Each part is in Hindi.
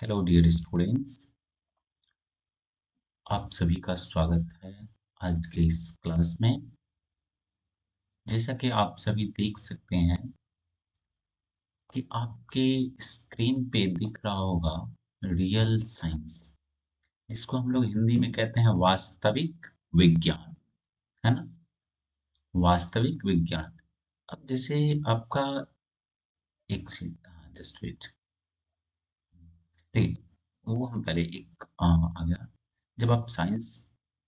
हेलो डियर स्टूडेंट्स, आप सभी का स्वागत है आज के इस क्लास में। जैसा कि आप सभी देख सकते हैं कि आपके स्क्रीन पे दिख रहा होगा रियल साइंस, जिसको हम लोग हिंदी में कहते हैं वास्तविक विज्ञान, है ना। वास्तविक विज्ञान। अब जैसे आपका एक जस्ट वेट, ठीक है। वो हम पहले एक आ गया। जब आप साइंस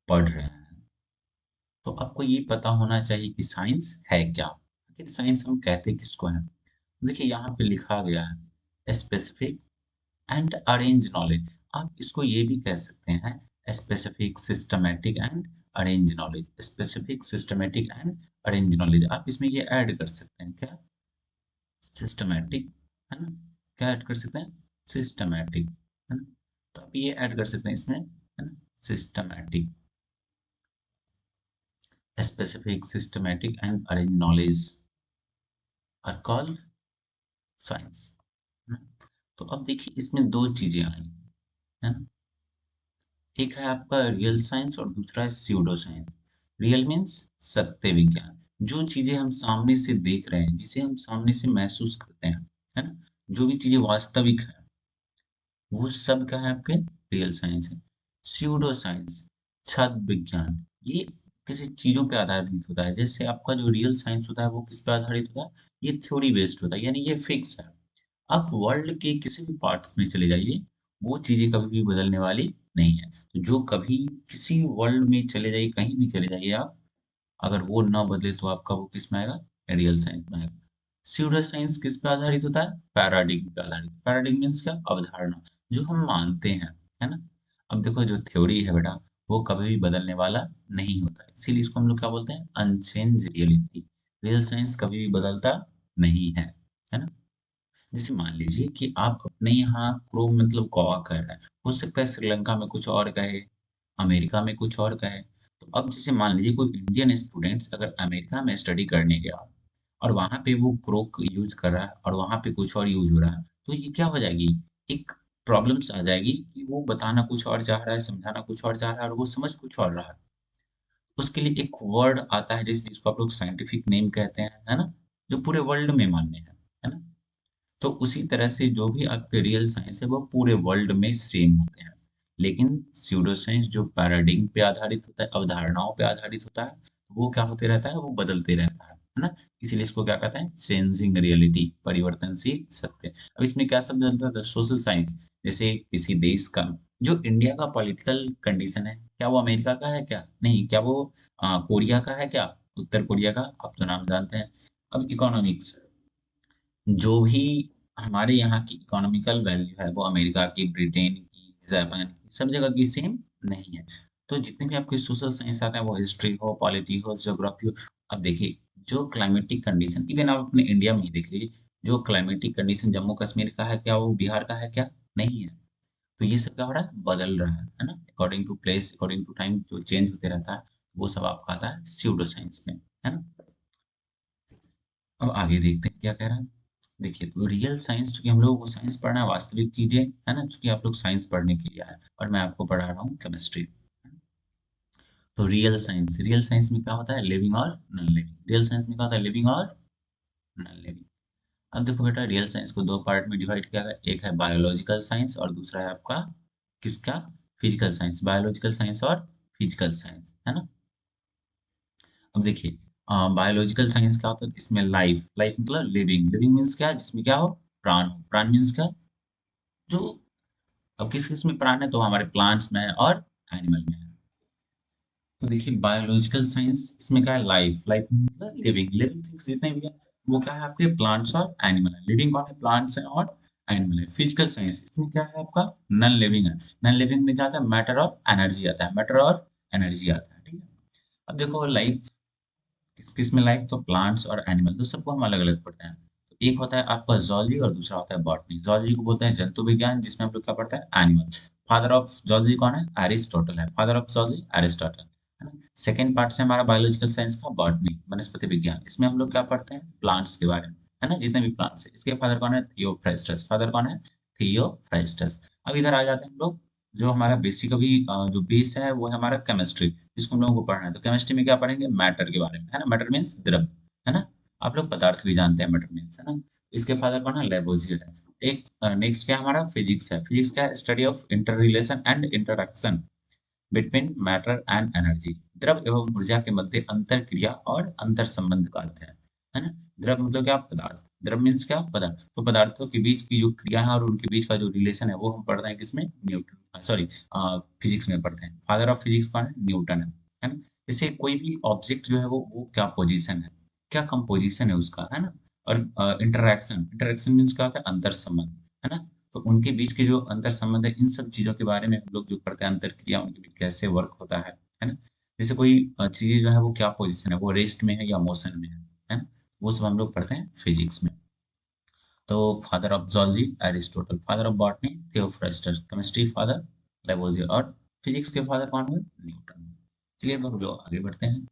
पढ़ रहे हैं तो आपको ये पता होना चाहिए कि साइंस है क्या। आखिर साइंस हम कहते किसको हैं। देखिए यहाँ पे लिखा गया है स्पेसिफिक एंड अरेंज नॉलेज। आप इसको ये भी कह सकते हैं specific systematic and arrange knowledge. Specific systematic and arrange knowledge, आप इसमें ये ऐड कर सकते हैं क्या, सिस्टमैटिक, है ना। क्या ऐड कर सकते हैं, सिस्टमैटिक, है ना। तो आप ये ऐड कर सकते हैं इसमें, है ना, systematic. Specific systematic and arrange knowledge are called science, है ना। तो अब देखिए इसमें दो चीजें आई, है ना। एक है आपका रियल साइंस और दूसरा है स्यूडो साइंस। रियल मीन्स सत्य विज्ञान, जो चीजें हम सामने से देख रहे हैं, जिसे हम सामने से महसूस करते हैं, है ना। जो भी चीजें वास्तविक है वो सब क्या है, आपके रियल साइंस है। स्यूडो साइंस, छद विज्ञान, ये किसी चीजों पे आधारित होता है। जैसे आपका जो रियल साइंस होता है वो किस पे आधारित होता है, ये थ्योरी बेस्ड होता है, यानी ये फिक्स है। आप वर्ल्ड के किसी भी पार्ट्स में चले जाइए, वो चीजें कभी भी बदलने वाली नहीं है। तो जो कभी किसी वर्ल्ड में चले जाइए, कहीं भी चले जाइए आप, अगर वो ना बदले तो आपका वो किस में आएगा, रियल साइंस में आएगा। स्यूडो साइंस किस पे आधारित होता है, पैराडिग्म पे आधारित। पैराडिग्म मीन्स क्या, अवधारणा, जो हम मानते हैं, है ना। अब देखो जो थ्योरी है बेटा, वो कभी भी बदलने वाला नहीं होता है, इसीलिए इसको हम लोग क्या बोलते हैं, अनचेंज रियलिटी। रियल साइंस कभी भी बदलता नहीं है ना। जैसे मान लीजिए कि आप अपने यहाँ क्रोम मतलब कौवा कह रहा है, हो सकता है श्रीलंका में कुछ और कहे, अमेरिका में कुछ और कहे। तो अब जैसे मान लीजिए कोई इंडियन स्टूडेंट्स अगर अमेरिका में स्टडी करने गया और वहां पे वो क्रोक यूज कर रहा है और वहां पे कुछ और यूज हो रहा है, तो ये क्या हो जाएगी, एक प्रॉब्लम्स आ जाएगी कि वो बताना कुछ और चाह रहा है, समझाना कुछ और चाह रहा है और वो समझ कुछ और रहा है। उसके लिए एक वर्ड आता है जिसको आप लोग साइंटिफिक नेम कहते हैं, है ना, जो पूरे वर्ल्ड में मान्य है ना। तो उसी तरह से जो भी आपके रियल साइंस है वो पूरे वर्ल्ड में सेम होते हैं। लेकिन स्यूडो साइंस जो पैराडिग्म पे आधारित होता है, अवधारणाओं पे आधारित होता है, वो क्या होते रहता है, वो बदलते रहता है ना। इसीलिए इसको क्या कहते हैं, चेंजिंग रियलिटी, परिवर्तनशील सत्य। अब इसमें क्या सब बदलता है, सोशल साइंस, जैसे किसी देश का, जो इंडिया का पॉलिटिकल कंडीशन है, क्या वो अमेरिका का है, क्या नहीं, क्या वो कोरिया का है, क्या उत्तर कोरिया का, आप तो नाम जानते हैं। अब इकोनॉमिक्स, जो भी हमारे यहाँ की इकोनॉमिकल वैल्यू है वो अमेरिका की, ब्रिटेन की, जापान की, सब जगह की सेम नहीं है। तो जितने भी आपके सोशल साइंस आते हैं, वो हिस्ट्री हो, पॉलिटी हो, ज्योग्राफी हो, अब देखिए जो क्लाइमेटिक कंडीशन, इवन आप अपने इंडिया में ही देख लीजिए, जो क्लाइमेटिक कंडीशन जम्मू कश्मीर का है, क्या वो बिहार का है, क्या नहीं है। तो ये सब क्या हो रहा है, बदल रहा है ना, according to place, according to time जो चेंज होते रहता है, वो सब आपका आता है स्यूडो साइंस में, है ना। अब आगे देखते हैं क्या कह रहा है। देखिए तो रियल साइंस, चूंकि हम लोगों को साइंस पढ़ना है, वास्तविक चीजें, है ना, चूंकि आप लोग साइंस पढ़ने के लिए आए और मैं आपको पढ़ा रहा हूँ केमिस्ट्री। तो रियल साइंस में क्या होता है, लिविंग और नॉन लिविंग। रियल साइंस में क्या होता है, लिविंग और नॉन लिविंग। अब देखो बेटा, रियल साइंस को दो पार्ट में डिवाइड किया गया, एक है बायोलॉजिकल साइंस और दूसरा है आपका किसका, फिजिकल साइंस। बायोलॉजिकल साइंस और फिजिकल साइंस, है ना। अब देखिए बायोलॉजिकल साइंस क्या होता है, इसमें लाइफ, लाइफ मतलब लिविंग, लिविंग मीन्स क्या, जिसमें क्या हो, प्राण हो। प्राण मीन्स क्या, जो, अब किस किस में प्राण है, तो हमारे प्लांट्स में है और एनिमल में है। तो देखिए बायोलॉजिकल साइंस, इसमें क्या है, लाइफ, लाइफ मतलब लिविंग, लिविंग थिंग्स जितने भी है वो क्या है, आपके प्लांट्स और एनिमल है। लिविंग कौन है, प्लांट्स है और एनिमल है। फिजिकल साइंस, इसमें क्या है आपका, नॉन लिविंग है। नॉन लिविंग में क्या आता है, मैटर और एनर्जी आता है, मैटर और एनर्जी आता है, ठीक है। अब देखो लाइफ, किस किस में लाइफ, तो प्लांट्स और एनिमल, तो सबको हम अलग अलग पढ़ते हैं। तो एक होता है आपका जूलॉजी और दूसरा होता है बॉटनी। जूलॉजी को बोलते हैं जंतु विज्ञान, जिसमें हम लोग क्या पढ़ते हैं, एनिमल। फादर ऑफ जूलॉजी कौन है, एरिस्टोटल है, फादर ऑफ जूलॉजी एरिस्टोटल, है ना। सेकेंड पार्ट से हमारा बायोलॉजिकल साइंस का बॉटनी, वनस्पति विज्ञान, इसमें हम लोग क्या पढ़ते हैं, प्लांट्स के बारे में, है ना, जितने भी प्लांट्स है। इसके फादर कौन है, थियोफ्रास्टस, फादर कौन है, थियोफ्रास्टस। अब इधर आ जाते हैं हम लोग, जो हमारा बेसिक अभी जो बेस है वो है हमारा केमिस्ट्री, जिसको हम लोगों को पढ़ना है। तो केमिस्ट्री में क्या पढ़ेंगे, मैटर के बारे में, है ना। मैटर मीन्स द्रव, है ना। आप लोग पदार्थ भी जानते हैं, मैटर मीन्स, है ना। इसके फादर कौन है, लेबोजियर है। एक नेक्स्ट क्या हमारा फिजिक्स है। फिजिक्स क्या है, study of inter relation and interaction between matter and energy, द्रव एवं ऊर्जा के मध्य अंतर क्रिया और अंतर संबंध का अध्ययन, है ना। द्रव मतलब क्या, पदार्थ। द्रव मीन्स क्या, पदार्थ। तो पदार्थों के बीच की जो क्रिया है और उनके बीच का जो रिलेशन है वो हम पढ़ रहे हैं किसमें, न्यूटन, सॉरी, फिजिक्स में पढ़ते हैं। फादर ऑफ फिजिक्स कौन है, न्यूटन है ना। जैसे कोई भी ऑब्जेक्ट जो है वो क्या पोजीशन है, क्या कंपोजिशन है उसका, है ना। और इंटरैक्शन, इंटरैक्शन मीन्स क्या होता है, अंतर संबंध, है ना। तो उनके बीच के जो अंतर संबंध है, इन सब चीज़ों के बारे में हम लोग जो पढ़ते हैं, अंतर क्रिया उनके बीच कैसे वर्क होता है ना। जैसे कोई चीज़ जो है वो क्या पोज़ीशन है, वो रेस्ट में है या मोशन में है ना? वो सब हम लोग पढ़ते हैं फिज़िक्स में। तो father of zoology Aristotle, father of botany Theophrastus, chemistry father Lavoisier और फिज़िक्स के फादर कौन हुए? न्यूटन। चलिए अब हम लोग आगे बढ़ते हैं।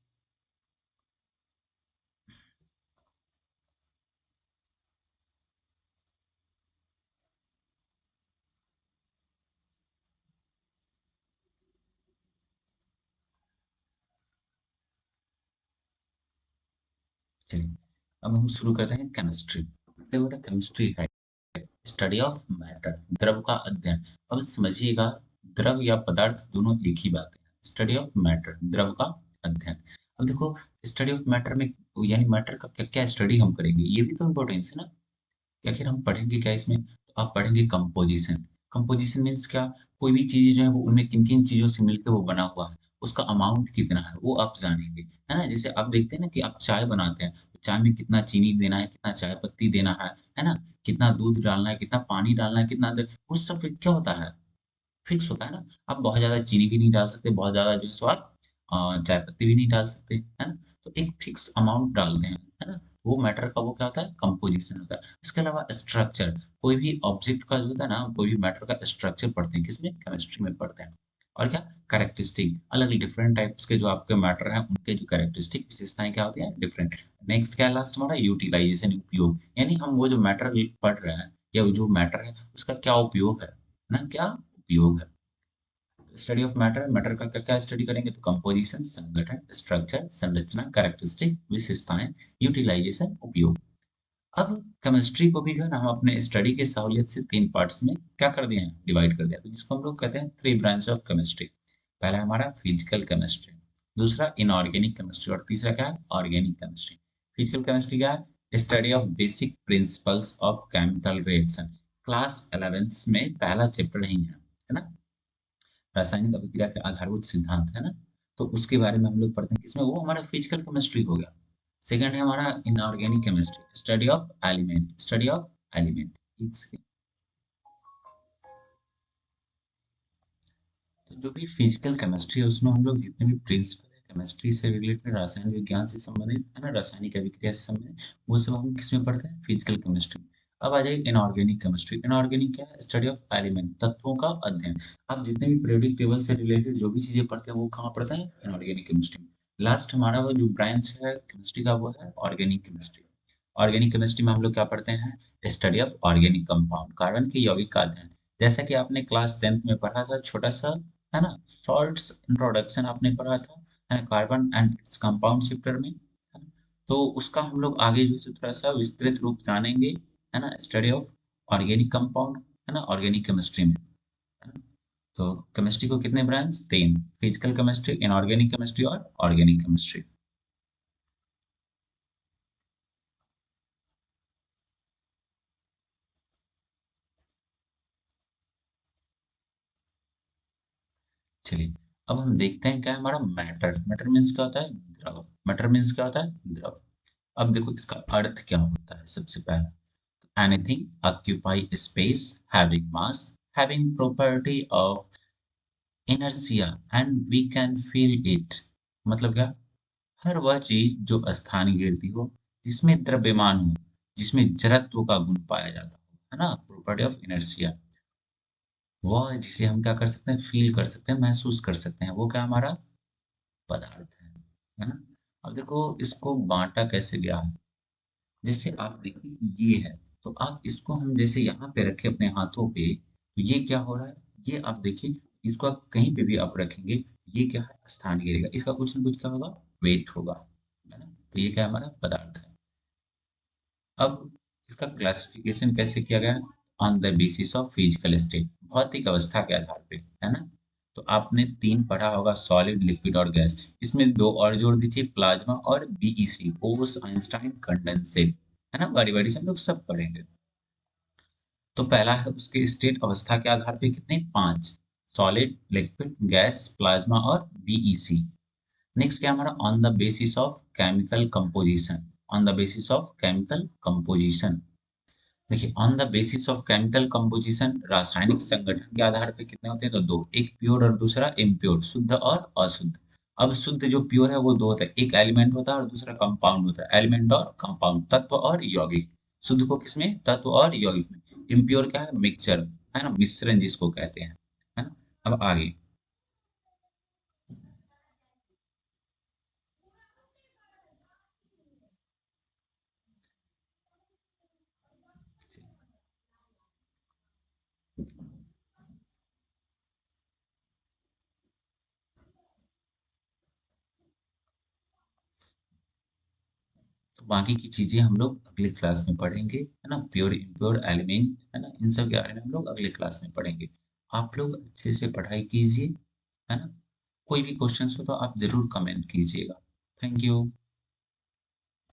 चलिए, अब हम शुरू करते हैं केमिस्ट्री। देखो बेटा, केमिस्ट्री है स्टडी ऑफ मैटर, द्रव का अध्ययन। अब समझिएगा, द्रव या पदार्थ दोनों एक ही बात है। स्टडी ऑफ मैटर, द्रव का अध्ययन। अब देखो, स्टडी ऑफ मैटर में यानी मैटर का क्या क्या स्टडी हम करेंगे, ये भी तो इम्पोर्टेंस है ना। या फिर हम पढ़ेंगे क्या इसमें, तो आप पढ़ेंगे कंपोजिशन। कंपोजिशन मीन्स क्या, कोई भी चीज़ जो है वो उनमें किन-किन चीज़ों से मिलकर वो बना हुआ है, उसका अमाउंट कितना है, वो आप जानेंगे, है ना? जैसे आप देखते हैं ना कि आप चाय बनाते हैं, तो चाय में कितना चीनी देना है, कितना चाय पत्ती देना है ना? कितना दूध डालना है, कितना पानी डालना है, कितना द वो सब फिर क्या होता है, फिक्स होता है ना। आप बहुत ज़्यादा चीनी भी नहीं डाल सकते, बहुत ज़्यादा जो है सो आप चाय पत्ती भी नहीं डाल सकते, है ना? तो एक फिक्स अमाउंट डालते हैं, है ना? वो मैटर का वो क्या होता है, कंपोज़िशन होता है। इसके अलावा स्ट्रक्चर, कोई भी ऑब्जेक्ट का जो होता है ना, कोई भी मैटर का स्ट्रक्चर पढ़ते हैं, किसमें? केमिस्ट्री में पढ़ते हैं। और क्या, कैरेक्टरिस्टिक, अलग डिफरेंट टाइप्स के जो आपके मैटर हैं, उनके जो कैरेक्टरिस्टिक विशेषताएँ क्या होती हैं, डिफरेंट। नेक्स्ट क्या है लास्ट हमारा, यूटिलाइज़ेशन, उपयोग। यानी हम वो जो मैटर पढ़ रहे हैं या वो जो मैटर है, उसका क्या उपयोग है ना? क्या उपयोग है। स्टडी ऑफ मैटर, मैटर का क्या क्या स्टडी करेंगे, तो कंपोजिशन, संगठन, स्ट्रक्चर, संरचना, कैरेक्टरिस्टिक, विशेषताएं, यूटिलाइजेशन, उपयोग। अब केमिस्ट्री को भी जो है ना हम अपने स्टडी के सहूलियत से 3 पार्ट्स में क्या कर दिए हैं, डिवाइड कर दिया, तो जिसको हम लोग कहते हैं 3 ब्रांच ऑफ केमिस्ट्री। पहला हमारा फिजिकल केमिस्ट्री, दूसरा इनऑर्गेनिक केमिस्ट्री और तीसरा क्या है, ऑर्गेनिक केमिस्ट्री। फिजिकल केमिस्ट्री क्या है, study of basic principles of chemical reaction. Class 11th में पहला चैप्टर नहीं है ना, रासायनिक अभिक्रिया के आधारभूत सिद्धांत, है ना। तो उसके बारे में हम लोग पढ़ते हैं किसमें, वो हमारा फिजिकल केमिस्ट्री हो गया। सेकंड है हमारा inorganic chemistry, study of element, study of element. एक सेकंड। तो जो भी फिजिकल केमिस्ट्री है उसमें हम लोग जितने भी प्रिंसिपल है केमिस्ट्री से रिलेटेड, रासायनिक विज्ञान से संबंधित, है ना, रासायनिक अभिक्रिया से संबंधित, वो सब हम किसमें पढ़ते हैं, फिजिकल केमिस्ट्री। अब आ जाइए इनऑर्गेनिक केमिस्ट्री। इनऑर्गेनिक क्या है, स्टडी ऑफ एलिमेंट, तत्वों का अध्ययन। आप जितने भी पीरियोडिक टेबल से रिलेटेड जो भी चीजें पढ़ते हैं वो कहाँ पढ़ते हैं, इनऑर्गेनिक केमिस्ट्री। लास्ट हमारा वो जो ब्रांच है केमिस्ट्री का वो है ऑर्गेनिक केमिस्ट्री। ऑर्गेनिक केमिस्ट्री में हम लोग क्या पढ़ते हैं, study of organic compound, carbon के यौगिक का अध्ययन। जैसा कि आपने क्लास 10th में पढ़ा था, छोटा सा, है ना, सॉल्ट्स इंट्रोडक्शन आपने पढ़ा था, है ना, carbon and its compound chapter में, है ना। तो उसका हम लोग आगे जो है थोड़ा सा विस्तृत रूप जानेंगे, है ना, स्टडी ऑफ ऑर्गेनिक कंपाउंड, है ना, ऑर्गेनिक केमिस्ट्री में, है ना। तो केमिस्ट्री को कितने branch, 3, physical chemistry, inorganic chemistry और ऑर्गेनिक केमिस्ट्री। चलिए, अब हम देखते हैं क्या है हमारा मैटर। मैटर मीन्स क्या होता है, द्रव। मैटर मीन्स क्या होता है, द्रव। अब देखो इसका अर्थ क्या होता है, सबसे पहला, anything occupy space, having mass, having property of inertia and we can feel it. मतलब क्या, हर वह चीज जो स्थान घेरती हो, जिसमें द्रव्यमान हो, जिसमें जड़त्व का गुण पाया जाता हो, है ना, प्रॉपर्टी ऑफ इनर्शिया, वह जिसे हम क्या कर सकते हैं, फील कर सकते हैं, महसूस कर सकते हैं, वो क्या हमारा पदार्थ है ना। अब देखो इसको बांटा कैसे गया है, जैसे आप देखिए ये है, तो आप इसको हम जैसे यहाँ पे रखे अपने हाथों पे, तो ये क्या हो रहा है, ये आप देखिए, इसको आप कहीं पे भी आप रखेंगे, ये क्या है, स्थान गिरेगा, इसका कुछ न कुछ क्या होगा, वेट होगा, है ना? तो ये क्या है, हमारा पदार्थ है। अब इसका क्लासिफिकेशन कैसे किया गया, on the basis of physical state, भौतिक अवस्था के आधार पे, है ना? तो आपने तीन पढ़ा होगा, सॉलिड, लिक्विड और गैस। इसमें दो और जोड़ दीजिए, प्लाज्मा और बीईसी, बोस आइंस्टाइन कंडेंसेट, है ना? बारी बारी से हम लोग सब पढ़ेंगे। तो पहला है उसके स्टेट, अवस्था के आधार पे कितने, पांच, सॉलिड, लिक्विड, गैस, प्लाज्मा और बीईसी। नेक्स्ट क्या हमारा, on the basis of chemical composition, on the basis of chemical composition. देखिए, on the basis of chemical composition, रासायनिक संगठन के आधार पे कितने होते हैं, तो दो, एक प्योर और दूसरा इम्प्योर, शुद्ध और अशुद्ध। अब शुद्ध जो प्योर है वो दो होता है, एक एलिमेंट होता है और दूसरा कंपाउंड होता है, एलिमेंट और कंपाउंड, तत्व और यौगिक। शुद्ध को किसमें, तत्व और यौगिक में। इम्प्योर क्या है, मिक्सचर, है ना, मिश्रण जिसको कहते हैं, है ना। अब आगे, तो बाकी की चीजें हम लोग अगले क्लास में पढ़ेंगे, है ना, प्योर इम्प्योर एलिमेंट, है ना, इन सब के बारे में हम लोग अगले क्लास में पढ़ेंगे। आप लोग अच्छे से पढ़ाई कीजिए, है ना। कोई भी क्वेश्चंस हो तो आप जरूर कमेंट कीजिएगा। Thank you.